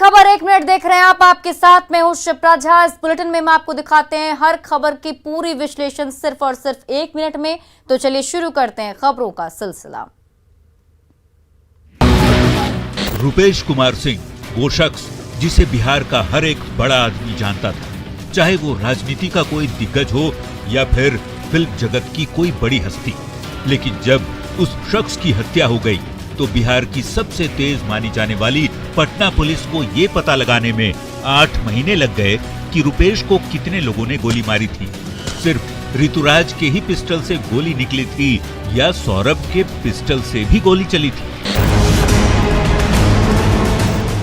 खबर 1 मिनट देख रहे हैं आप। आपके साथ में हूं शिप्रा झा। इस बुलेटिन में हम आपको दिखाते हैं हर खबर की पूरी विश्लेषण सिर्फ और सिर्फ 1 मिनट में। तो चलिए शुरू करते हैं खबरों का सिलसिला। रुपेश कुमार सिंह वो शख्स जिसे बिहार का हर एक बड़ा आदमी जानता था, चाहे वो राजनीति का कोई दिग्गज हो या फिर फिल्म जगत की कोई बड़ी हस्ती। लेकिन जब उस शख्स की हत्या हो गई तो बिहार की सबसे तेज मानी जाने वाली पटना पुलिस को ये पता लगाने में 8 महीने लग गए कि रुपेश को कितने लोगों ने गोली मारी थी। सिर्फ ऋतुराज के ही पिस्टल से गोली निकली थी या सौरभ के पिस्टल से भी गोली चली थी।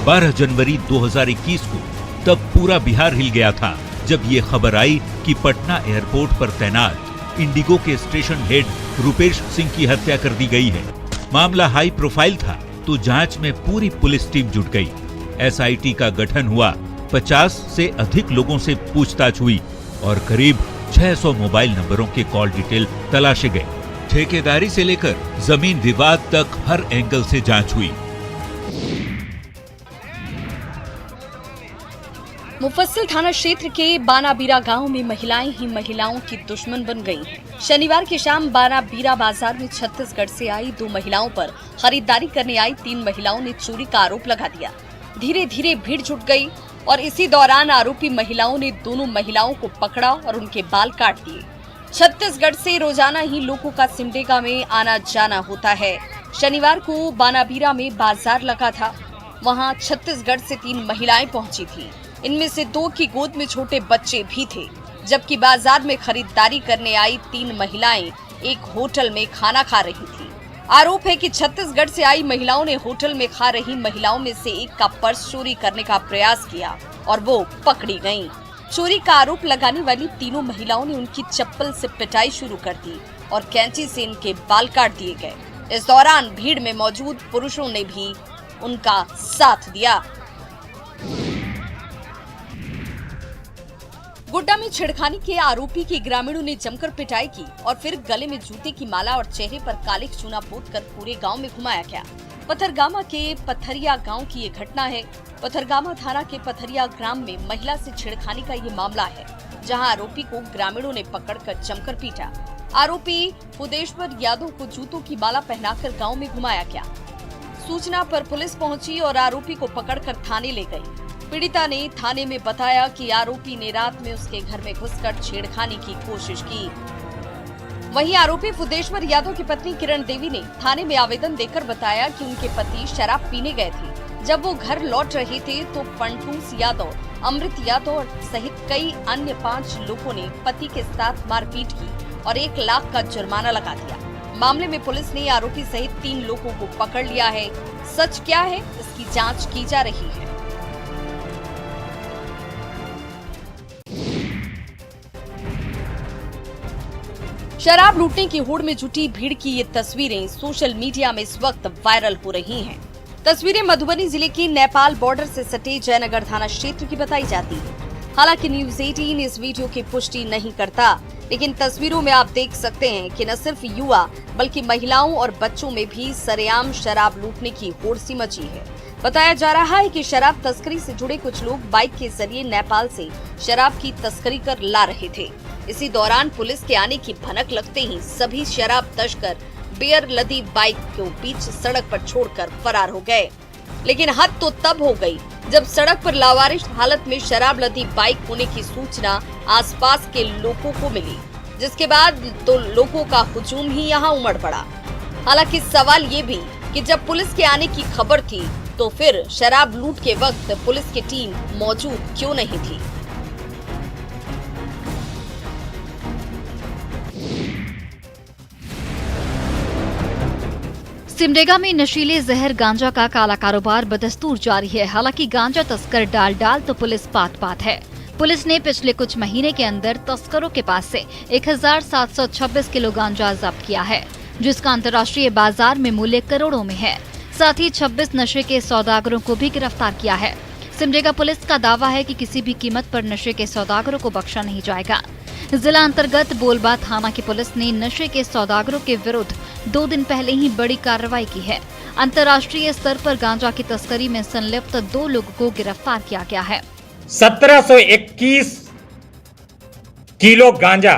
12 जनवरी 2021 को तब पूरा बिहार हिल गया था जब ये खबर आई कि पटना एयरपोर्ट पर तैनात इंडिगो के स्टेशन हेड रुपेश सिंह की हत्या कर दी गई है। मामला हाई प्रोफाइल था तो जांच में पूरी पुलिस टीम जुट गई। एसआईटी का गठन हुआ, 50 से अधिक लोगों से पूछताछ हुई और करीब 600 मोबाइल नंबरों के कॉल डिटेल तलाशे गए। ठेकेदारी से लेकर जमीन विवाद तक हर एंगल से जांच हुई। मुफस्सिल थाना क्षेत्र के बानाबीरा गांव में महिलाएं ही महिलाओं की दुश्मन बन गई हैं। शनिवार की शाम बानाबीरा बाजार में छत्तीसगढ़ से आई 2 महिलाओं पर खरीदारी करने आई 3 महिलाओं ने चोरी का आरोप लगा दिया। धीरे धीरे भीड़ जुट गई और इसी दौरान आरोपी महिलाओं ने दोनों महिलाओं को पकड़ा और उनके बाल काट दिए। छत्तीसगढ़ से रोजाना ही लोगों का सिमडेगा में आना जाना होता है। शनिवार को बानाबीरा में बाजार लगा था, वहाँ छत्तीसगढ़ से 3 महिलाएं पहुंची थी। इनमें से 2 की गोद में छोटे बच्चे भी थे, जबकि बाजार में खरीदारी करने आई 3 महिलाएं एक होटल में खाना खा रही थी। आरोप है कि छत्तीसगढ़ से आई महिलाओं ने होटल में खा रही महिलाओं में से एक का पर्स चोरी करने का प्रयास किया और वो पकड़ी गईं। चोरी का आरोप लगाने वाली तीनों महिलाओं ने उनकी चप्पल से पिटाई शुरू कर दी और कैंची से इनके बाल काट दिए गए। इस दौरान भीड़ में मौजूद पुरुषों ने भी उनका साथ दिया। गोड्डा में छेड़खानी के आरोपी की ग्रामीणों ने जमकर पिटाई की और फिर गले में जूते की माला और चेहरे पर कालिक चूना पोतकर पूरे गांव में घुमाया गया। पथरगामा के पथरिया गांव की ये घटना है। पथरगामा थाना के पथरिया ग्राम में महिला से छेड़खानी का ये मामला है, जहां आरोपी को ग्रामीणों ने पकड़कर जमकर पीटा। आरोपी फुदेश्वर यादव को जूतों की माला पहनाकर गाँव में घुमाया गया। सूचना पर पुलिस पहुंची और आरोपी को पकड़कर थाने ले गई। पीड़िता ने थाने में बताया कि आरोपी ने रात में उसके घर में घुसकर छेड़खानी की कोशिश की। वहीं आरोपी फुदेश्वर यादव की पत्नी किरण देवी ने थाने में आवेदन देकर बताया कि उनके पति शराब पीने गए थे। जब वो घर लौट रहे थे तो पंटूस यादव, अमृत यादव सहित कई अन्य 5 लोगों ने पति के साथ मारपीट की और 1 लाख का जुर्माना लगा दिया। मामले में पुलिस ने आरोपी सहित 3 लोगों को पकड़ लिया है। सच क्या है, इसकी जाँच की जा रही है। शराब लूटने की होड़ में जुटी भीड़ की ये तस्वीरें सोशल मीडिया में इस वक्त वायरल हो रही हैं। तस्वीरें मधुबनी जिले की नेपाल बॉर्डर से सटे जयनगर थाना क्षेत्र की बताई जाती है। हालांकि न्यूज 18 इस वीडियो की पुष्टि नहीं करता, लेकिन तस्वीरों में आप देख सकते हैं कि न सिर्फ युवा बल्कि महिलाओं और बच्चों में भी सरेआम शराब लूटने की होड़ सी मची है। बताया जा रहा है कि शराब तस्करी से जुड़े कुछ लोग बाइक के जरिए नेपाल से शराब की तस्करी कर ला रहे थे। इसी दौरान पुलिस के आने की भनक लगते ही सभी शराब तस्कर बेयर लदी बाइक को बीच सड़क पर छोड़कर फरार हो गए। लेकिन हद तो तब हो गई जब सड़क पर लावारिश हालत में शराब लदी बाइक होने की सूचना आसपास के लोगों को मिली, जिसके बाद तो लोगों का हुजूम ही यहाँ उमड़ पड़ा। हालांकि सवाल ये भी कि जब पुलिस के आने की खबर थी तो फिर शराब लूट के वक्त पुलिस की टीम मौजूद क्यों नहीं थी। सिमडेगा में नशीले जहर गांजा का काला कारोबार बदस्तूर जारी है। हालांकि गांजा तस्कर डाल तो पुलिस पात है। पुलिस ने पिछले कुछ महीने के अंदर तस्करों के पास से 1726 किलो गांजा जब्त किया है, जिसका अंतर्राष्ट्रीय बाजार में मूल्य करोड़ों में है। साथ ही 26 नशे के सौदागरों को भी गिरफ्तार किया है। सिमडेगा पुलिस का दावा है कि किसी भी कीमत पर नशे के सौदागरों को बख्शा नहीं जाएगा। जिला अंतर्गत बोलबा थाना की पुलिस ने नशे के सौदागरों के विरुद्ध 2 दिन पहले ही बड़ी कार्रवाई की है। अंतर्राष्ट्रीय स्तर पर गांजा की तस्करी में संलिप्त 2 लोगों को गिरफ्तार किया गया है। 1721 किलो गांजा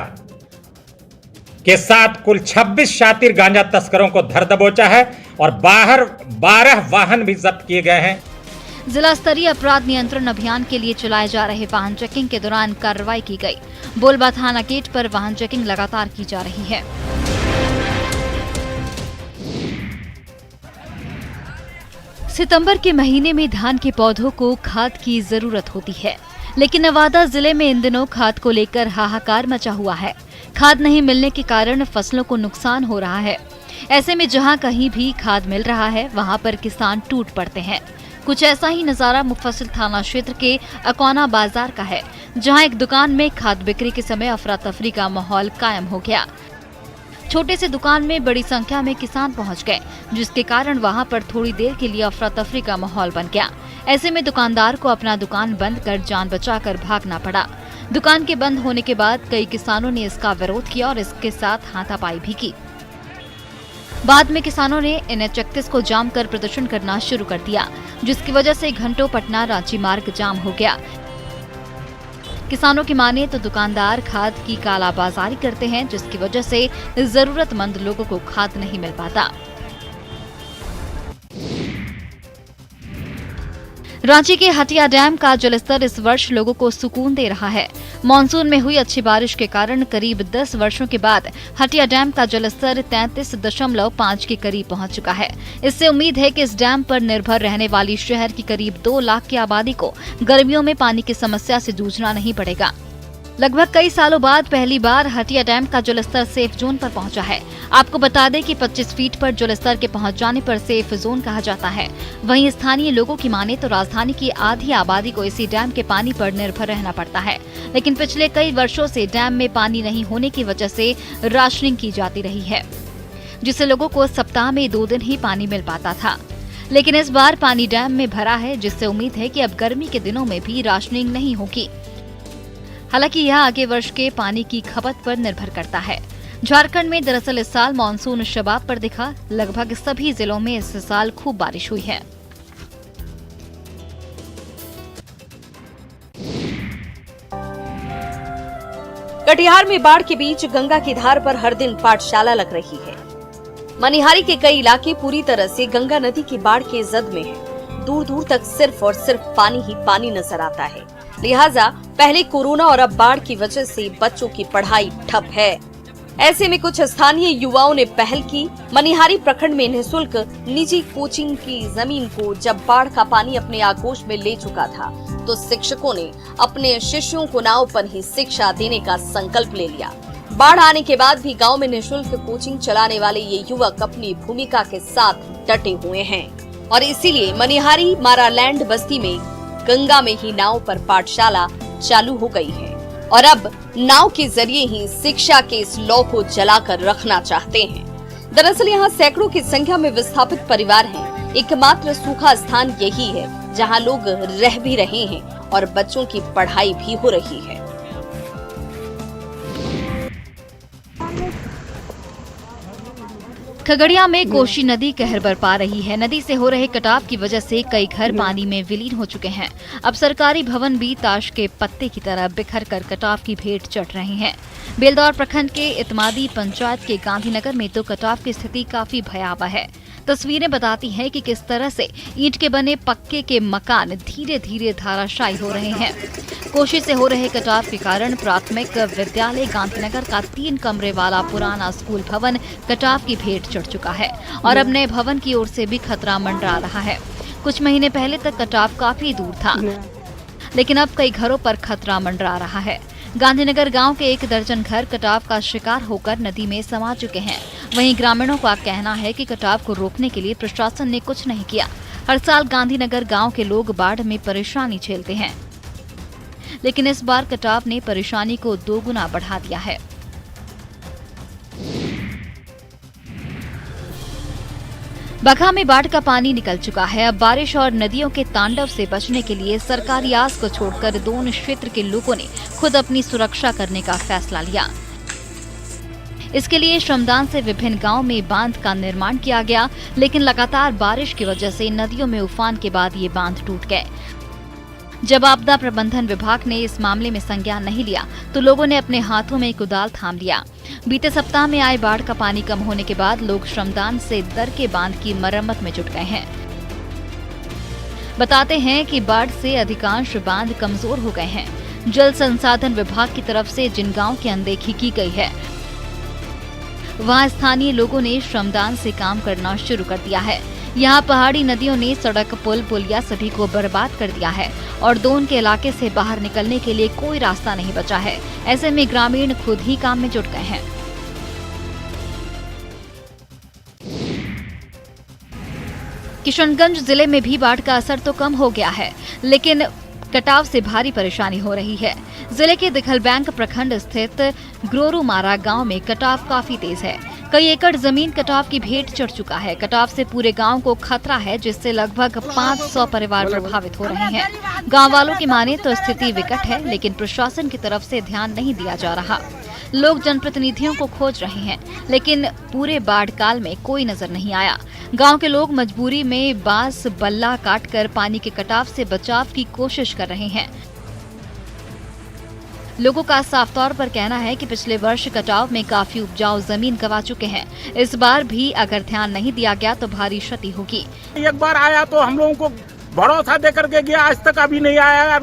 के साथ कुल 26 शातिर गांजा तस्करों को धर दबोचा है और बाहर 12 वाहन भी जब्त किए गए हैं। जिला स्तरीय अपराध नियंत्रण अभियान के लिए चलाए जा रहे वाहन चेकिंग के दौरान कार्रवाई की गई। बोलबा थाना गेट पर वाहन चेकिंग लगातार की जा रही है। सितंबर के महीने में धान के पौधों को खाद की जरूरत होती है, लेकिन नवादा जिले में इन दिनों खाद को लेकर हाहाकार मचा हुआ है। खाद नहीं मिलने के कारण फसलों को नुकसान हो रहा है। ऐसे में जहां कहीं भी खाद मिल रहा है, वहां पर किसान टूट पड़ते हैं। कुछ ऐसा ही नजारा मुफस्सिल थाना क्षेत्र के अकौना बाजार का है, जहां एक दुकान में खाद बिक्री के समय अफरा तफरी का माहौल कायम हो गया। छोटे से दुकान में बड़ी संख्या में किसान पहुंच गए, जिसके कारण वहां पर थोड़ी देर के लिए अफरा तफरी का माहौल बन गया। ऐसे में दुकानदार को अपना दुकान बंद कर जान बचाकर भागना पड़ा। दुकान के बंद होने के बाद कई किसानों ने इसका विरोध किया और इसके साथ हाथापाई भी की। बाद में किसानों ने NH-31 को जाम कर प्रदर्शन करना शुरू कर दिया, जिसकी वजह से घंटों पटना रांची मार्ग जाम हो गया। किसानों की माने तो दुकानदार खाद की कालाबाजारी करते हैं, जिसकी वजह से जरूरतमंद लोगों को खाद नहीं मिल पाता। रांची के हटिया डैम का जलस्तर इस वर्ष लोगों को सुकून दे रहा है। मानसून में हुई अच्छी बारिश के कारण करीब 10 वर्षों के बाद हटिया डैम का जलस्तर 33.5 के करीब पहुंच चुका है। इससे उम्मीद है कि इस डैम पर निर्भर रहने वाली शहर की करीब 2 लाख की आबादी को गर्मियों में पानी की समस्या से जूझना नहीं पड़ेगा। लगभग कई सालों बाद पहली बार हटिया डैम का जलस्तर सेफ जोन पर पहुंचा है। आपको बता दें कि 25 फीट पर जलस्तर के पहुंच जाने पर सेफ जोन कहा जाता है। वहीं स्थानीय लोगों की माने तो राजधानी की आधी आबादी को इसी डैम के पानी पर निर्भर रहना पड़ता है, लेकिन पिछले कई वर्षों से डैम में पानी नहीं होने की वजह से राशनिंग की जाती रही है, जिससे लोगों को सप्ताह में 2 दिन ही पानी मिल पाता था। लेकिन इस बार पानी डैम में भरा है, जिससे उम्मीद है कि अब गर्मी के दिनों में भी राशनिंग नहीं होगी। हालांकि यह आगे वर्ष के पानी की खपत पर निर्भर करता है। झारखंड में दरअसल इस साल मानसून शबाब पर दिखा। लगभग सभी जिलों में इस साल खूब बारिश हुई है। कटिहार में बाढ़ के बीच गंगा की धार पर हर दिन पाठशाला लग रही है। मनिहारी के कई इलाके पूरी तरह से गंगा नदी की बाढ़ के जद में हैं। दूर दूर तक सिर्फ और सिर्फ पानी ही पानी नजर आता है। लिहाजा पहले कोरोना और अब बाढ़ की वजह से बच्चों की पढ़ाई ठप है। ऐसे में कुछ स्थानीय युवाओं ने पहल की। मनिहारी प्रखंड में निःशुल्क निजी कोचिंग की जमीन को जब बाढ़ का पानी अपने आगोश में ले चुका था, तो शिक्षकों ने अपने शिष्यों को नाव पर ही शिक्षा देने का संकल्प ले लिया। बाढ़ आने के बाद भी गांव में निःशुल्क कोचिंग चलाने वाले ये युवक अपनी भूमिका के साथ डटे हुए हैं और इसीलिए मनिहारी मारालैंड बस्ती में गंगा में ही नाव पर पाठशाला चालू हो गई है और अब नाव के जरिए ही शिक्षा के इस लौ को जलाकर रखना चाहते हैं। दरअसल यहाँ सैकड़ों की संख्या में विस्थापित परिवार हैं। एकमात्र सूखा स्थान यही है जहाँ लोग रह भी रहे हैं और बच्चों की पढ़ाई भी हो रही है। खगड़िया में कोसी नदी कहर बरपा रही है। नदी से हो रहे कटाव की वजह से कई घर पानी में विलीन हो चुके हैं। अब सरकारी भवन भी ताश के पत्ते की तरह बिखर कर कटाव की भेंट चढ़ रहे हैं। बेलदौर प्रखंड के इतमादी पंचायत के गांधीनगर में तो कटाव की स्थिति काफी भयावह है। तस्वीरें बताती हैं कि किस तरह से ईंट के बने पक्के के मकान धीरे धीरे धाराशायी हो रहे हैं। कोसी से हो रहे कटाव के कारण प्राथमिक विद्यालय गांधीनगर का 3 कमरे वाला पुराना स्कूल भवन कटाव की भेंट चढ़ चुका है और अब नए भवन की ओर से भी खतरा मंडरा रहा है। कुछ महीने पहले तक कटाव काफी दूर था, लेकिन अब कई घरों पर खतरा मंडरा रहा है। गांधीनगर गांव के 1 दर्जन घर कटाव का शिकार होकर नदी में समा चुके हैं। वहीं ग्रामीणों का कहना है कि कटाव को रोकने के लिए प्रशासन ने कुछ नहीं किया। हर साल गांधीनगर गांव के लोग बाढ़ में परेशानी झेलते हैं, लेकिन इस बार कटाव ने परेशानी को 2 गुना बढ़ा दिया है। बगहा में बाढ़ का पानी निकल चुका है। अब बारिश और नदियों के तांडव से बचने के लिए सरकारी आस को छोड़कर दोनों क्षेत्र के लोगों ने खुद अपनी सुरक्षा करने का फैसला लिया। इसके लिए श्रमदान से विभिन्न गांव में बांध का निर्माण किया गया, लेकिन लगातार बारिश की वजह से नदियों में उफान के बाद ये बांध टूट गए। जब आपदा प्रबंधन विभाग ने इस मामले में संज्ञान नहीं लिया तो लोगों ने अपने हाथों में कुदाल थाम लिया। बीते सप्ताह में आए बाढ़ का पानी कम होने के बाद लोग श्रमदान से दर के बांध की मरम्मत में जुट गए हैं। बताते हैं कि बाढ़ से अधिकांश बांध कमजोर हो गए हैं। जल संसाधन विभाग की तरफ से जिन गांव की अनदेखी की गई है, वहां स्थानीय लोगों ने श्रमदान से काम करना शुरू कर दिया है। यहाँ पहाड़ी नदियों ने सड़क, पुल, पुलिया सभी को बर्बाद कर दिया है और दोन के इलाके से बाहर निकलने के लिए कोई रास्ता नहीं बचा है। ऐसे में ग्रामीण खुद ही काम में जुट गए हैं। किशनगंज जिले में भी बाढ़ का असर तो कम हो गया है, लेकिन कटाव से भारी परेशानी हो रही है। जिले के दिखलबैंक प्रखंड स्थित ग्रोरूमारा गांव में कटाव काफी तेज है। कई एकड़ जमीन कटाव की भेंट चढ़ चुका है। कटाव से पूरे गांव को खतरा है, जिससे लगभग 500 परिवार प्रभावित हो रहे हैं। गांव वालों की माने तो स्थिति विकट है, लेकिन प्रशासन की तरफ से ध्यान नहीं दिया जा रहा। लोग जनप्रतिनिधियों को खोज रहे हैं, लेकिन पूरे बाढ़ काल में कोई नजर नहीं आया। गांव के लोग मजबूरी में बांस बल्ला काटकर पानी के कटाव से बचाव की कोशिश कर रहे हैं। लोगों का साफ तौर पर कहना है कि पिछले वर्ष कटाव में काफी उपजाऊ जमीन गंवा चुके हैं। इस बार भी अगर ध्यान नहीं दिया गया तो भारी क्षति होगी। एक बार आया तो हम लोगों को भरोसा देकर के गया, आज तक अभी नहीं आया।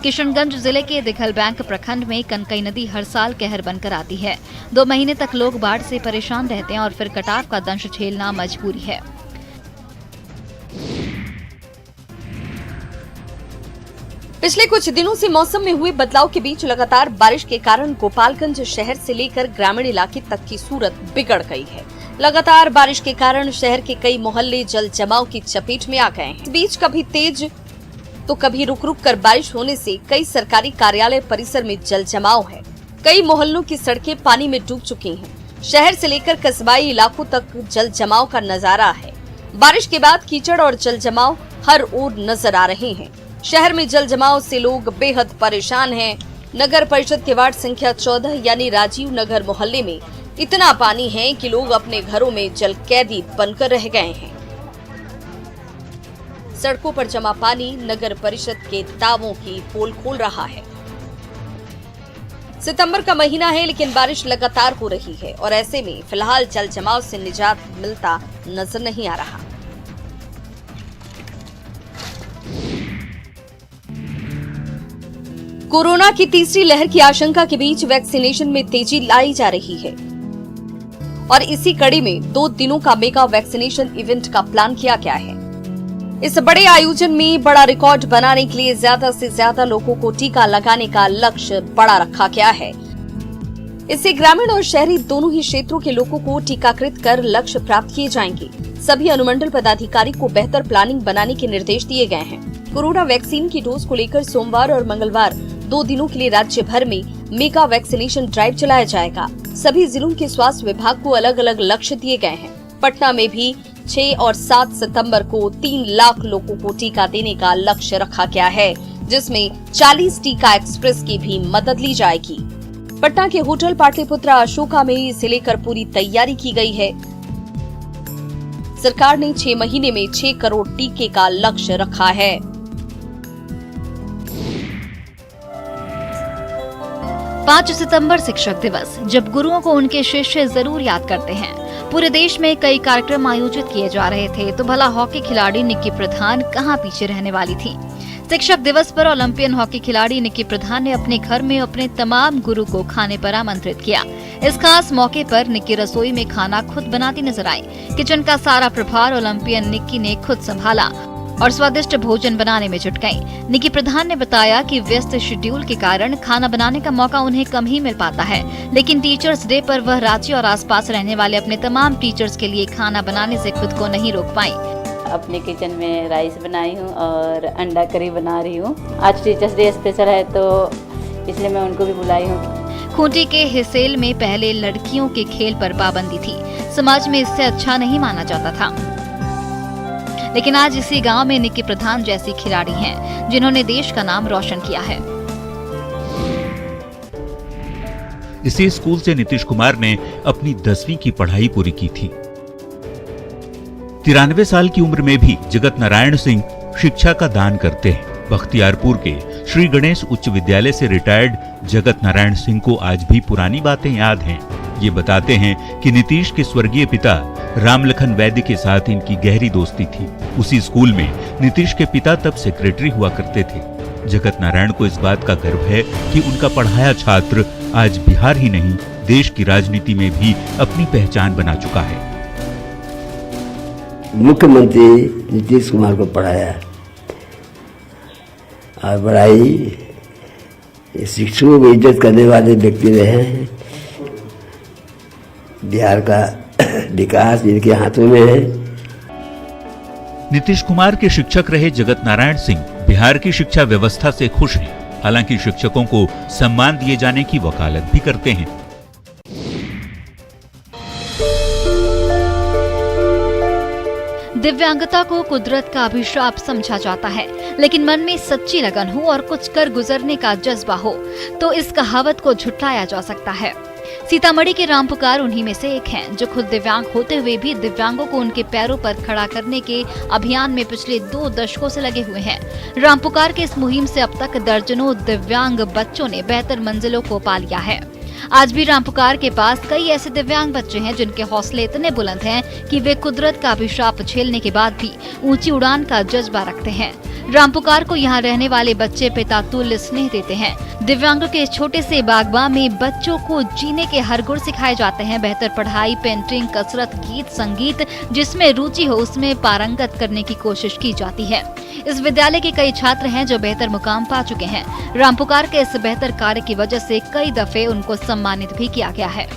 किशनगंज जिले के दिखलबैंक प्रखंड में कनकई नदी हर साल कहर बनकर आती है। 2 महीने तक लोग बाढ़ से परेशान रहते हैं और फिर कटाव का दंश झेलना मजबूरी है। पिछले कुछ दिनों से मौसम में हुए बदलाव के बीच लगातार बारिश के कारण गोपालगंज शहर से लेकर ग्रामीण इलाके तक की सूरत बिगड़ गई है। लगातार बारिश के कारण शहर के कई मोहल्ले जल जमाव की चपेट में आ गए हैं। इस बीच कभी तेज तो कभी रुक रुक कर बारिश होने से कई सरकारी कार्यालय परिसर में जल जमाव है। कई मोहल्लों की सड़कें पानी में डूब चुकी हैं। शहर से लेकर कस्बाई इलाकों तक जल जमाव का नजारा है। बारिश के बाद कीचड़ और जल जमाव हर ओर नजर आ रहे हैं। शहर में जल जमाव से लोग बेहद परेशान हैं। नगर परिषद के वार्ड संख्या 14 यानी राजीव नगर मोहल्ले में इतना पानी है कि लोग अपने घरों में जल कैदी बनकर रह गए हैं। सड़कों पर जमा पानी नगर परिषद के तावों की पोल खोल रहा है। सितंबर का महीना है, लेकिन बारिश लगातार हो रही है और ऐसे में फिलहाल जल जमाव से निजात मिलता नजर नहीं आ रहा। कोरोना की तीसरी लहर की आशंका के बीच वैक्सीनेशन में तेजी लाई जा रही है और इसी कड़ी में 2 दिनों का मेगा वैक्सीनेशन इवेंट का प्लान किया गया है। इस बड़े आयोजन में बड़ा रिकॉर्ड बनाने के लिए ज्यादा से ज्यादा लोगों को टीका लगाने का लक्ष्य बड़ा रखा गया है। इससे ग्रामीण और शहरी दोनों ही क्षेत्रों के लोगों को टीकाकृत कर लक्ष्य प्राप्त किए जाएंगे। सभी अनुमंडल पदाधिकारी को बेहतर प्लानिंग बनाने के निर्देश दिए गए हैं। कोरोना वैक्सीन की डोज को लेकर सोमवार और मंगलवार 2 दिनों के लिए राज्य भर में मेगा वैक्सीनेशन ड्राइव चलाया जाएगा। सभी जिलों के स्वास्थ्य विभाग को अलग अलग लक्ष्य दिए गए हैं। पटना में भी 6 और 7 सितंबर को 3 लाख लोगों को टीका देने का लक्ष्य रखा गया है, जिसमें 40 टीका एक्सप्रेस की भी मदद ली जाएगी। पटना के होटल पाटलिपुत्रा अशोका में इसे लेकर पूरी तैयारी की गई है। सरकार ने 6 महीने में 6 करोड़ टीके का लक्ष्य रखा है। 5 सितंबर शिक्षक दिवस, जब गुरुओं को उनके शिष्य जरूर याद करते हैं। पूरे देश में कई कार्यक्रम आयोजित किए जा रहे थे, तो भला हॉकी खिलाड़ी निक्की प्रधान कहां पीछे रहने वाली थी। शिक्षक दिवस पर ओलंपियन हॉकी खिलाड़ी निक्की प्रधान ने अपने घर में अपने तमाम गुरु को खाने पर आमंत्रित किया। इस खास मौके पर निक्की रसोई में खाना खुद बनाती नजर आई। किचन का सारा प्रभार ओलंपियन निक्की ने खुद संभाला और स्वादिष्ट भोजन बनाने में जुट गईं। निक्की प्रधान ने बताया कि व्यस्त शेड्यूल के कारण खाना बनाने का मौका उन्हें कम ही मिल पाता है, लेकिन टीचर्स डे पर वह रांची और आसपास रहने वाले अपने तमाम टीचर्स के लिए खाना बनाने से खुद को नहीं रोक पाई। अपने किचन में राइस बनाई हूँ और अंडा करी बना रही हूँ। आज टीचर्स डे स्पेशल है तो इसलिए मैं उनको भी बुलाई हूँ। खूंटी के हिसेल में पहले लड़कियों के खेल पर पाबंदी थी। समाज में इससे अच्छा नहीं माना जाता था, लेकिन आज इसी गांव में निक्की प्रधान जैसी खिलाड़ी हैं, जिन्होंने देश का नाम रोशन किया है। इसी स्कूल से नीतीश कुमार ने अपनी 10वीं की पढ़ाई पूरी की थी। 93 साल की उम्र में भी जगत नारायण सिंह शिक्षा का दान करते हैं। बख्तियारपुर के श्री गणेश उच्च विद्यालय से रिटायर्ड जगत नारायण सिंह को आज भी पुरानी बातें याद हैं। ये बताते हैं कि नीतीश के स्वर्गीय पिता रामलखन वैद्य के साथ इनकी गहरी दोस्ती थी। उसी स्कूल में नीतीश के पिता तब सेक्रेटरी हुआ करते थे। जगत नारायण को इस बात का गर्व है कि उनका पढ़ाया छात्र आज बिहार ही नहीं देश की राजनीति में भी अपनी पहचान बना चुका है। मुख्यमंत्री नीतीश कुमार को पढ़ाया और पढ़ाई शिक्षकों को इज्जत करने वाले व्यक्ति रहे हैं। बिहार का विकास इनके हाथों में है। नीतीश कुमार के शिक्षक रहे जगत नारायण सिंह बिहार की शिक्षा व्यवस्था से खुश हैं। हालांकि शिक्षकों को सम्मान दिए जाने की वकालत भी करते हैं। दिव्यांगता को कुदरत का अभिशाप समझा जाता है, लेकिन मन में सच्ची लगन हो और कुछ कर गुजरने का जज्बा हो तो इस कहावत को झुठलाया जा सकता है। सीतामढ़ी के रामपुकार उन्हीं में से एक हैं, जो खुद दिव्यांग होते हुए भी दिव्यांगों को उनके पैरों पर खड़ा करने के अभियान में पिछले 2 दशकों से लगे हुए हैं। रामपुकार के इस मुहिम से अब तक दर्जनों दिव्यांग बच्चों ने बेहतर मंजिलों को पा लिया है। आज भी रामपुकार के पास कई ऐसे दिव्यांग बच्चे हैं जिनके हौसले इतने बुलंद हैं कि वे कुदरत का अभिशाप झेलने के बाद भी ऊंची उड़ान का जज्बा रखते हैं। रामपुकार को यहाँ रहने वाले बच्चे पिता तुल्य स्नेह देते हैं। दिव्यांगों के इस छोटे से बागवान में बच्चों को जीने के हर गुण सिखाए जाते हैं। बेहतर पढ़ाई, पेंटिंग, कसरत, गीत, संगीत, जिसमें रुचि हो उसमें पारंगत करने की कोशिश की जाती है। इस विद्यालय के कई छात्र हैं जो बेहतर मुकाम पा चुके हैं। रामपुकार के इस बेहतर कार्य की वजह से कई दफे उनको सम्मानित भी किया गया है।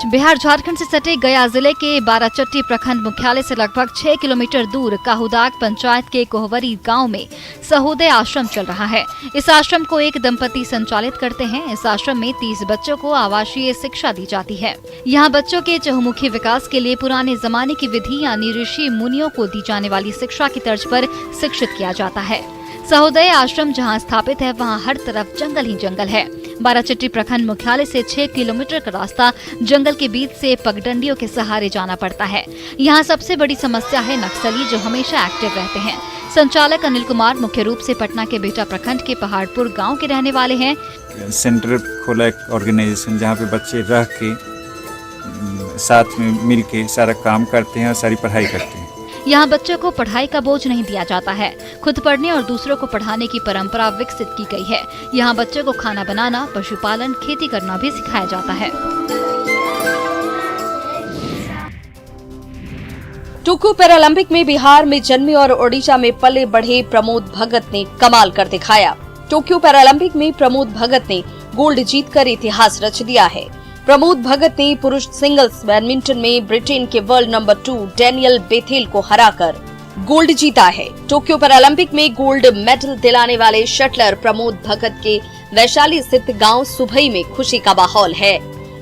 बिहार झारखंड से सटे गया जिले के बाराचट्टी प्रखंड मुख्यालय से लगभग 6 किलोमीटर दूर काहुदाग पंचायत के कोहवरी गांव में सहोदय आश्रम चल रहा है। इस आश्रम को एक दंपति संचालित करते हैं। इस आश्रम में 30 बच्चों को आवासीय शिक्षा दी जाती है। यहाँ बच्चों के चहुमुखी विकास के लिए पुराने जमाने की विधि यानी ऋषि मुनियों को दी जाने वाली शिक्षा की तर्ज पर शिक्षित किया जाता है। सहोदय आश्रम जहां स्थापित है वहां हर तरफ जंगल ही जंगल है। बाराचट्टी प्रखंड मुख्यालय से 6 किलोमीटर का रास्ता जंगल के बीच से पगडंडियों के सहारे जाना पड़ता है। यहाँ सबसे बड़ी समस्या है नक्सली, जो हमेशा एक्टिव रहते हैं। संचालक अनिल कुमार मुख्य रूप से पटना के बेटा प्रखंड के पहाड़पुर गांव के रहने वाले हैं। सेंटर खोला एक ऑर्गेनाइजेशन जहाँ पे बच्चे रह के साथ में मिल के सारा काम करते हैं और सारी पढ़ाई करते हैं। यहाँ बच्चों को पढ़ाई का बोझ नहीं दिया जाता है। खुद पढ़ने और दूसरों को पढ़ाने की परंपरा विकसित की गई है। यहाँ बच्चों को खाना बनाना, पशुपालन, खेती करना भी सिखाया जाता है। टोक्यो पैरालंपिक में बिहार में जन्मे और ओडिशा में पले बढ़े प्रमोद भगत ने कमाल कर दिखाया। टोक्यो पैरालंपिक में प्रमोद भगत ने गोल्ड जीतकर इतिहास रच दिया है। प्रमोद भगत ने पुरुष सिंगल्स बैडमिंटन में ब्रिटेन के वर्ल्ड नंबर 2 डैनियल बेथेल को हराकर गोल्ड जीता है। टोक्यो पैरालंपिक में गोल्ड मेडल दिलाने वाले शटलर प्रमोद भगत के वैशाली स्थित गांव सुभई में खुशी का माहौल है।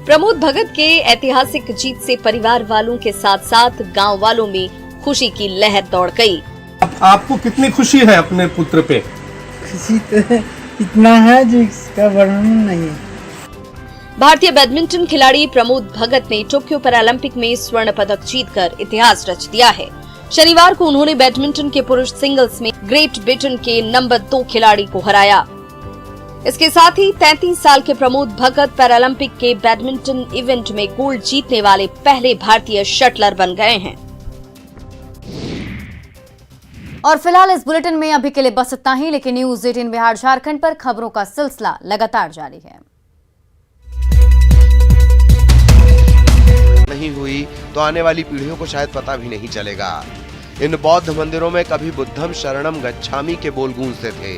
प्रमोद भगत के ऐतिहासिक जीत से परिवार वालों के साथ साथ गांव वालों में खुशी की लहर दौड़ गई। आपको कितनी खुशी है अपने पुत्र पे? खुशी तो इतना है जिसका वर्णन नहीं है। भारतीय बैडमिंटन खिलाड़ी प्रमोद भगत ने टोक्यो पैरालंपिक में स्वर्ण पदक जीतकर इतिहास रच दिया है। शनिवार को उन्होंने बैडमिंटन के पुरुष सिंगल्स में ग्रेट ब्रिटेन के नंबर 2 खिलाड़ी को हराया। इसके साथ ही 33 साल के प्रमोद भगत पैरालंपिक के बैडमिंटन इवेंट में गोल्ड जीतने वाले पहले भारतीय शटलर बन गए हैं। और फिलहाल इस बुलेटिन में अभी के लिए बस इतना ही, लेकिन न्यूज़ 18 बिहार झारखंड पर खबरों का सिलसिला लगातार जारी है। नहीं हुई तो आने वाली पीढ़ियों को शायद पता भी नहीं चलेगा। इन बौद्ध मंदिरों में कभी बुद्धम शरणम गच्छामि के बोल गूंजते थे।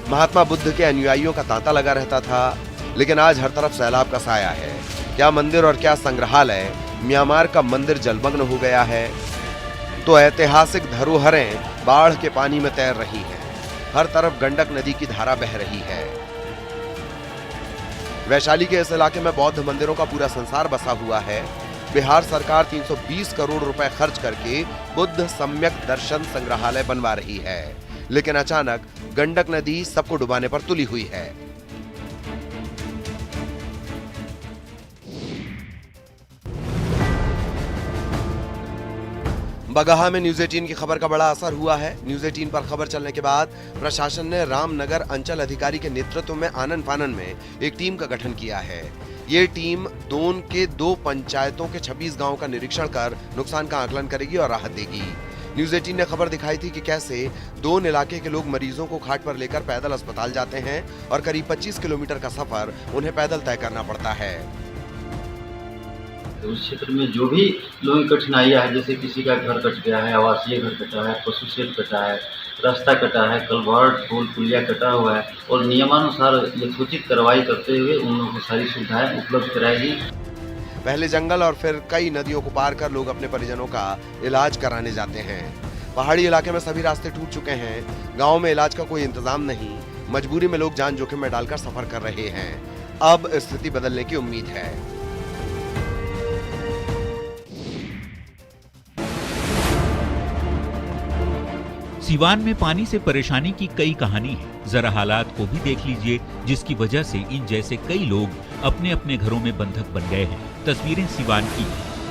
महात्मा बुद्ध के अनुयायियों का तांता लगा रहता था, लेकिन आज हर तरफ सैलाब का साया है। क्या मंदिर और क्या संग्रहालय। म्यांमार का मंदिर जलमग्न हो गया है तो ऐतिहासिक धरोहरें बाढ़ के पानी में तैर रही हैं। हर तरफ गंडक नदी की धारा बह रही है। वैशाली के इस इलाके में बौद्ध मंदिरों का पूरा संसार बसा हुआ है। बिहार सरकार 320 करोड़ रुपए खर्च करके बुद्ध सम्यक दर्शन संग्रहालय बनवा रही है, लेकिन अचानक गंडक नदी सबको डुबाने पर तुली हुई है। बगहा में न्यूज 18 की खबर का बड़ा असर हुआ है। न्यूज 18 पर खबर चलने के बाद प्रशासन ने रामनगर अंचल अधिकारी के नेतृत्व में आनन फानन में एक टीम का गठन किया है। ये टीम दोन के 2 पंचायतों के 26 गांवों का निरीक्षण कर नुकसान का आकलन करेगी और राहत देगी। न्यूज 18 ने खबर दिखाई थी कि कैसे दोन इलाके के लोग मरीजों को खाट पर लेकर पैदल अस्पताल जाते हैं और करीब 25 किलोमीटर का सफर उन्हें पैदल तय करना पड़ता है। उस क्षेत्र में जो भी लोगों की कठिनाइयाँ है, जैसे किसी का घर कट गया है, आवासीय घर कटा है, पशु शेड कटा है, रास्ता कटा है, कलवर्ट पुल पुलिया कटा हुआ है, और नियमानुसार यथोचित कार्रवाई करते हुए उन लोगों को सारी सुविधाएं उपलब्ध कराएगी। पहले जंगल और फिर कई नदियों को पार कर लोग अपने परिजनों का इलाज कराने जाते हैं। पहाड़ी इलाके में सभी रास्ते टूट चुके हैं। गाँव में इलाज का कोई इंतजाम नहीं। मजबूरी में लोग जान जोखिम में डालकर सफर कर रहे हैं। अब स्थिति बदलने की उम्मीद है। सिवान में पानी से परेशानी की कई कहानी है। जरा हालात को भी देख लीजिए, जिसकी वजह से इन जैसे कई लोग अपने अपने घरों में बंधक बन गए हैं। तस्वीरें सिवान की,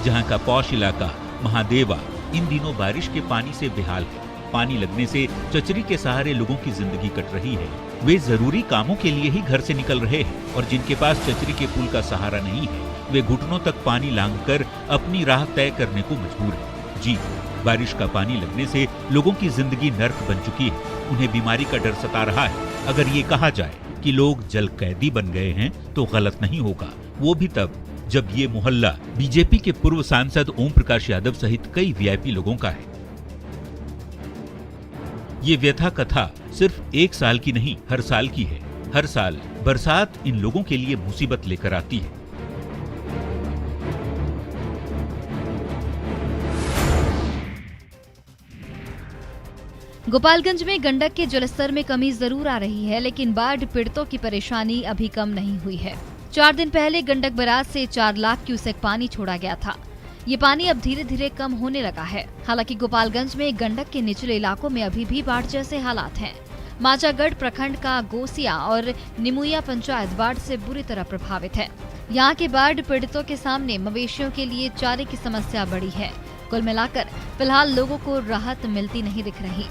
जहां का पौष इलाका महादेवा इन दिनों बारिश के पानी से बेहाल है। पानी लगने से चचरी के सहारे लोगों की जिंदगी कट रही है। वे जरूरी कामों के लिए ही घर से निकल रहे हैं और जिनके पास चचरी के पुल का सहारा नहीं है, वे घुटनों तक पानी लांघकर अपनी राह तय करने को मजबूर है। जी, बारिश का पानी लगने से लोगों की जिंदगी नर्क बन चुकी है। उन्हें बीमारी का डर सता रहा है। अगर ये कहा जाए कि लोग जल कैदी बन गए हैं तो गलत नहीं होगा। वो भी तब जब ये मोहल्ला बीजेपी के पूर्व सांसद ओम प्रकाश यादव सहित कई वीआईपी लोगों का है। ये व्यथा कथा सिर्फ एक साल की नहीं, हर साल की है। हर साल बरसात इन लोगों के लिए मुसीबत लेकर आती है। गोपालगंज में गंडक के जलस्तर में कमी जरूर आ रही है, लेकिन बाढ़ पीड़ितों की परेशानी अभी कम नहीं हुई है। 4 दिन पहले गंडक बराज से 4 लाख क्यूसेक पानी छोड़ा गया था। ये पानी अब धीरे धीरे कम होने लगा है। हालांकि गोपालगंज में गंडक के निचले इलाकों में अभी भी बाढ़ जैसे हालात हैं। माचागढ़ प्रखंड का गोसिया और निमुया पंचायत बाढ़ से बुरी तरह प्रभावित है। यहाँ के बाढ़ पीड़ितों के सामने मवेशियों के लिए चारे की समस्या बड़ी है। कुल मिलाकर फिलहाल लोगों को राहत मिलती नहीं दिख रही।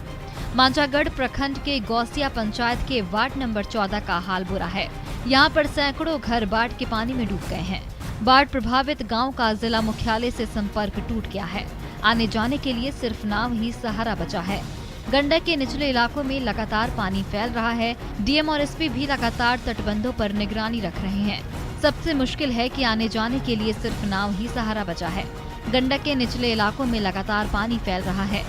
मांझागढ़ प्रखंड के गौसिया पंचायत के वार्ड नंबर 14 का हाल बुरा है। यहाँ पर सैकड़ों घर बाढ़ के पानी में डूब गए हैं। बाढ़ प्रभावित गांव का जिला मुख्यालय से संपर्क टूट गया है। आने जाने के लिए सिर्फ नाव ही सहारा बचा है। गंडक के निचले इलाकों में लगातार पानी फैल रहा है। डीएम और एसपी भी लगातार तटबंधों पर निगरानी रख रहे हैं। सबसे मुश्किल है कि आने जाने के लिए सिर्फ नाव ही सहारा बचा है। गंडक के निचले इलाकों में लगातार पानी फैल रहा है।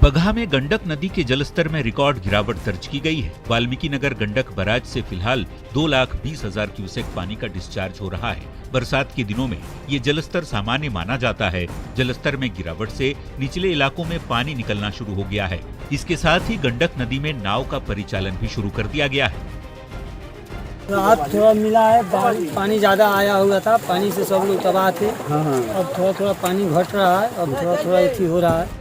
बगहा में गंडक नदी के जलस्तर में रिकॉर्ड गिरावट दर्ज की गई है। वाल्मीकि नगर गंडक बराज से फिलहाल 2,20,000 क्यूसेक पानी का डिस्चार्ज हो रहा है। बरसात के दिनों में ये जलस्तर सामान्य माना जाता है। जलस्तर में गिरावट से निचले इलाकों में पानी निकलना शुरू हो गया है। इसके साथ ही गंडक नदी में नाव का परिचालन भी शुरू कर दिया गया है। राहत थोड़ा मिला है। पानी ज्यादा आया हुआ था, पानी से सब लोग तबाह थे। अब थोड़ा थोड़ा पानी घट रहा है, अब थोड़ा थोड़ा एथी हो रहा है।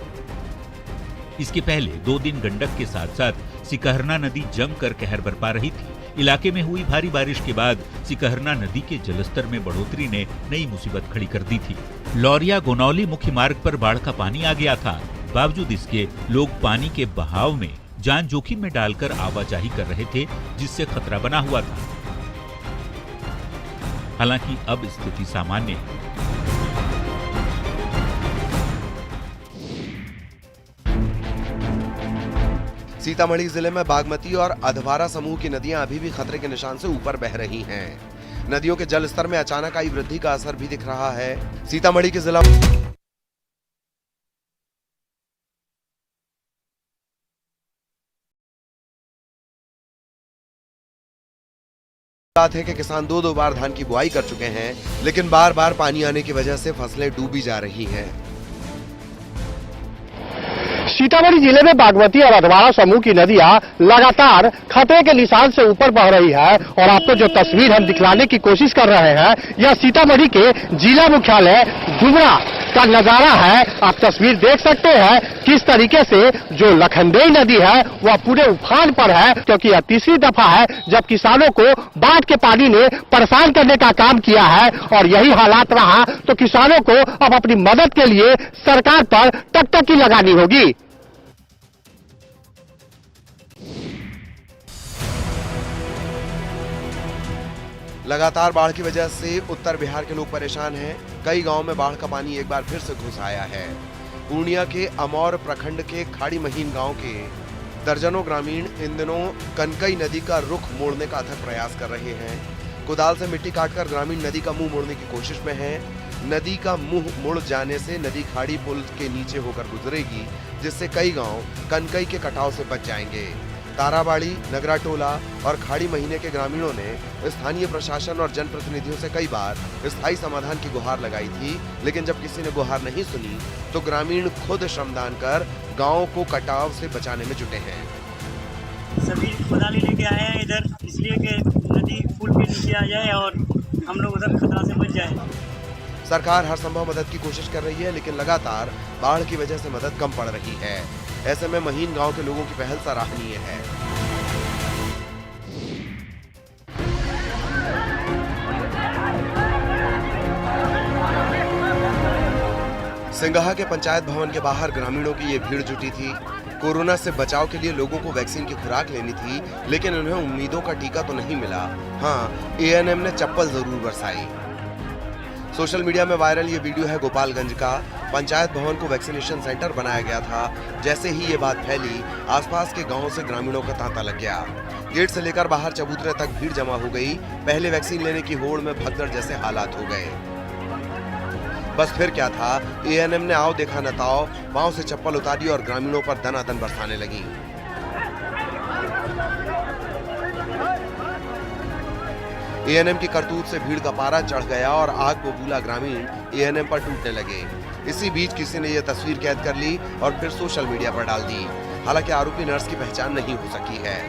इसके पहले 2 दिन गंडक के साथ साथ सिकहरना नदी जमकर कहर बरपा रही थी। इलाके में हुई भारी बारिश के बाद सिकहरना नदी के जलस्तर में बढ़ोतरी ने नई मुसीबत खड़ी कर दी थी। लौरिया गोनौली मुख्य मार्ग पर बाढ़ का पानी आ गया था। बावजूद इसके लोग पानी के बहाव में जान जोखिम में डालकर आवाजाही कर रहे थे, जिससे खतरा बना हुआ था। हालांकि अब स्थिति सामान्य है। सीतामढ़ी जिले में बागमती और अधवारा समूह की नदियां अभी भी खतरे के निशान से ऊपर बह रही हैं। नदियों के जल स्तर में अचानक आई वृद्धि का असर भी दिख रहा है। सीतामढ़ी के जिला बात है कि किसान 2 बार धान की बुआई कर चुके हैं, लेकिन बार बार पानी आने की वजह से फसलें डूबी जा रही हैं। सीतामढ़ी जिले में बागमती और अधवारा समूह की नदियां लगातार खतरे के निशान से ऊपर बह रही है और आपको जो तस्वीर हम दिखलाने की कोशिश कर रहे हैं, यह सीतामढ़ी के जिला मुख्यालय डुमरा का नजारा है। आप तस्वीर देख सकते हैं किस तरीके से जो लखनदेई नदी है वह पूरे उफान पर है, क्योंकि यह तीसरी दफा है जब किसानों को बाढ़ के पानी ने परेशान करने का काम किया है। और यही हालात रहा तो किसानों को अब अपनी मदद के लिए सरकार पर टकटकी लगानी होगी। लगातार बाढ़ की वजह से उत्तर बिहार के लोग परेशान हैं। कई गांवों में बाढ़ का पानी एक बार फिर से घुस आया है। पूर्णिया के अमौर प्रखंड के खाड़ी महीन गांव के दर्जनों ग्रामीण इन दिनों कनकई नदी का रुख मोड़ने का अथक प्रयास कर रहे हैं। कुदाल से मिट्टी काटकर ग्रामीण नदी का मुंह मोड़ने की कोशिश में हैं। नदी का मुंह मुड़ जाने से नदी खाड़ी पुल के नीचे होकर गुजरेगी, जिससे कई गांव कनकई के कटाव से बच जाएंगे। ताराबाड़ी, नगरा टोला और खाड़ी महीने के ग्रामीणों ने स्थानीय प्रशासन और जनप्रतिनिधियों से कई बार स्थायी समाधान की गुहार लगाई थी, लेकिन जब किसी ने गुहार नहीं सुनी तो ग्रामीण खुद श्रमदान कर गांव को कटाव से बचाने में जुटे हैं। सभी खुदाली लेके आए हैं इधर, इसलिए कि नदी पुल के नीचे आ जाए और हम लोग उधर खतरा से बच जाए। सरकार हर संभव मदद की कोशिश कर रही है, लेकिन लगातार बाढ़ की वजह से मदद कम पड़ रही है। ऐसे में महीन गांव के लोगों की पहल सराहनीय है। सिंगाहा के पंचायत भवन के बाहर ग्रामीणों की ये भीड़ जुटी थी। कोरोना से बचाव के लिए लोगों को वैक्सीन की खुराक लेनी थी, लेकिन उन्हें उम्मीदों का टीका तो नहीं मिला। हाँ, एएनएम ने चप्पल जरूर बरसाई। सोशल मीडिया में वायरल ये वीडियो है गोपालगंज का। पंचायत भवन को वैक्सीनेशन सेंटर बनाया गया था। जैसे ही ये बात फैली, आसपास के गांवों से ग्रामीणों का तांता लग गया। गेट से लेकर बाहर चबूतरे तक भीड़ जमा हो गई। पहले वैक्सीन लेने की होड़ में भगदड़ जैसे हालात हो गए। बस फिर क्या था, एएनएम ने आओ देखा न ताओ, पांव से चप्पल उतारी और ग्रामीणों पर दनादन बरसाने लगी। एएनएम की करतूत से भीड़ का पारा चढ़ गया और आग बबूला ग्रामीण एएनएम पर टूटने लगे। इसी बीच किसी ने यह तस्वीर कैद कर ली और फिर सोशल मीडिया पर डाल दी। हालांकि आरोपी नर्स की पहचान नहीं हो सकी है।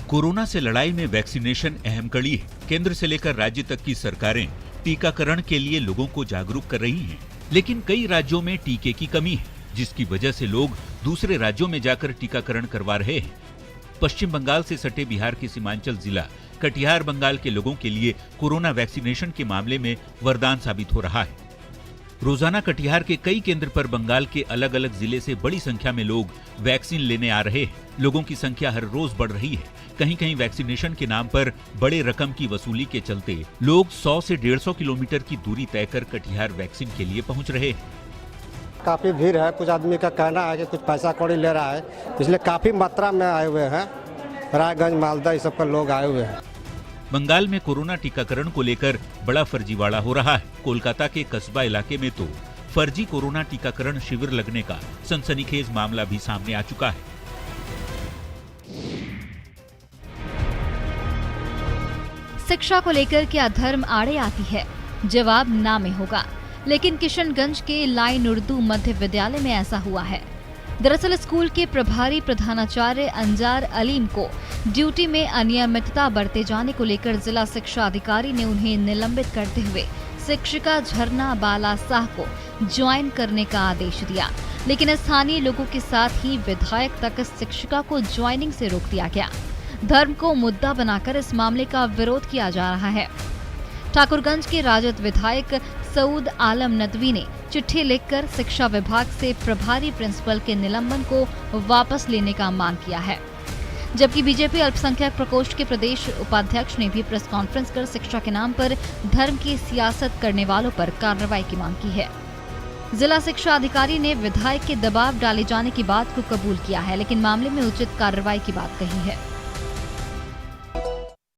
कोरोना से लड़ाई में वैक्सीनेशन अहम कड़ी है। केंद्र से लेकर राज्य तक की सरकारें टीकाकरण के लिए लोगों को जागरूक कर रही हैं, लेकिन कई राज्यों में टीके की कमी है, जिसकी वजह से लोग दूसरे राज्यों में जाकर टीकाकरण करवा रहे हैं। पश्चिम बंगाल से सटे बिहार के सीमांचल जिला कटिहार बंगाल के लोगों के लिए कोरोना वैक्सीनेशन के मामले में वरदान साबित हो रहा है। रोजाना कटिहार के कई केंद्र पर बंगाल के अलग अलग जिले से बड़ी संख्या में लोग वैक्सीन लेने आ रहे हैं। लोगों की संख्या हर रोज बढ़ रही है। कहीं कहीं वैक्सीनेशन के नाम पर बड़े रकम की वसूली के चलते लोग 100 से 150 किलोमीटर की दूरी तय कर कटिहार वैक्सीन के लिए पहुंच रहे हैं। काफी भीड़ है। कुछ आदमी का कहना है कि कुछ पैसा कौड़ी ले रहा है, इसलिए काफी मात्रा में आए हुए हैं। रायगंज, मालदा, इस सब पर लोग आए हुए हैं। बंगाल में कोरोना टीकाकरण को लेकर बड़ा फर्जीवाड़ा हो रहा है। कोलकाता के कस्बा इलाके में तो फर्जी कोरोना टीकाकरण शिविर लगने का सनसनीखेज मामला भी सामने आ चुका है। शिक्षा को लेकर क्या धर्म आड़े आती है? जवाब ना में होगा, लेकिन किशनगंज के लाइन उर्दू मध्य विद्यालय में ऐसा हुआ है। दरअसल स्कूल के प्रभारी प्रधानाचार्य अंजार अलीम को ड्यूटी में अनियमितता बरते जाने को लेकर जिला शिक्षा अधिकारी ने उन्हें निलंबित करते हुए शिक्षिका झरना बाला शाह को ज्वाइन करने का आदेश दिया, लेकिन स्थानीय लोगों के साथ ही विधायक तक इस शिक्षिका को ज्वाइनिंग से रोक दिया गया। धर्म को मुद्दा बनाकर इस मामले का विरोध किया जा रहा है। ठाकुरगंज के राजद विधायक सऊद आलम नदवी ने चिट्ठी लिखकर शिक्षा विभाग से प्रभारी प्रिंसिपल के निलंबन को वापस लेने का मांग किया है, जबकि बीजेपी अल्पसंख्यक प्रकोष्ठ के प्रदेश उपाध्यक्ष ने भी प्रेस कॉन्फ्रेंस कर शिक्षा के नाम पर धर्म की सियासत करने वालों पर कार्रवाई की मांग की है। जिला शिक्षा अधिकारी ने विधायक के दबाव डाले जाने की बात को कबूल किया है, लेकिन मामले में उचित कार्रवाई की बात कही है।